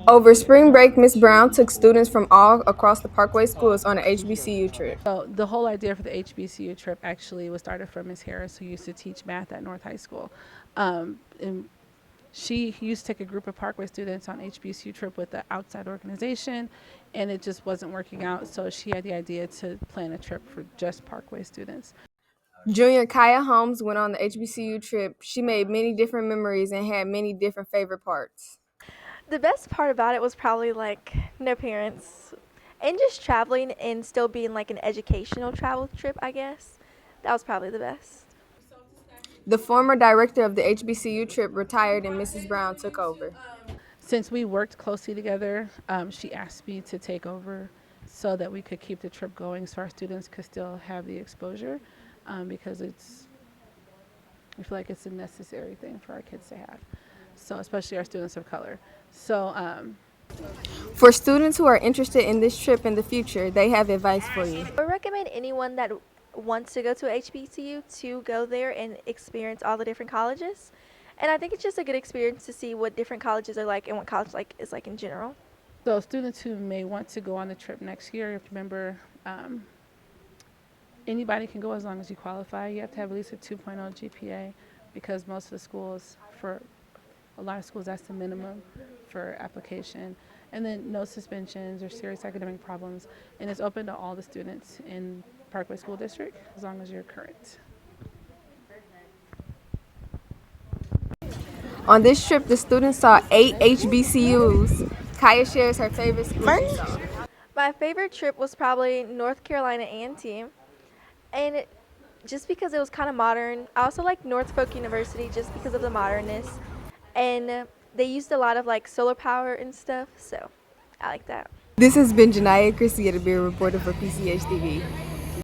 Over spring break, Miss Brown took students from all across the Parkway schools on an HBCU trip. So the whole idea for the HBCU trip actually was started from Ms. Harris, who used to teach math at North High School. And she used to take a group of Parkway students on HBCU trip with the outside organization, and it just wasn't working out. So she had the idea to plan a trip for just Parkway students. Junior Kaya Holmes went on the HBCU trip. She made many different memories and had many different favorite parts. The best part about it was probably like no parents and just traveling and still being like an educational travel trip, I guess. That was probably the best. The former director of the HBCU trip retired and Mrs. Brown took over. Since we worked closely together, she asked me to take over so that we could keep the trip going so our students could still have the exposure because I feel like it's a necessary thing for our kids to have. So especially our students of color. So For students who are interested in this trip in the future, they have advice for you. I would recommend anyone that wants to go to a HBCU to go there and experience all the different colleges. And I think it's just a good experience to see what different colleges are like and what college like is like in general. So students who may want to go on the trip next year, you have to remember anybody can go as long as you qualify. You have to have at least a 2.0 GPA because most of the schools, for a lot of schools, that's the minimum for application. And then no suspensions or serious academic problems. And it's open to all the students in Parkway School District as long as you're current. On this trip, the students saw 8 HBCUs. Kaya shares her favorite school she saw. My favorite trip was probably North Carolina A&T, and just because it was kind of modern. I also like Norfolk University just because of the modernness, and they used a lot of like solar power and stuff, so I like that. This has been Janiyah, Krysie, Aamir, reporter for PCH TV.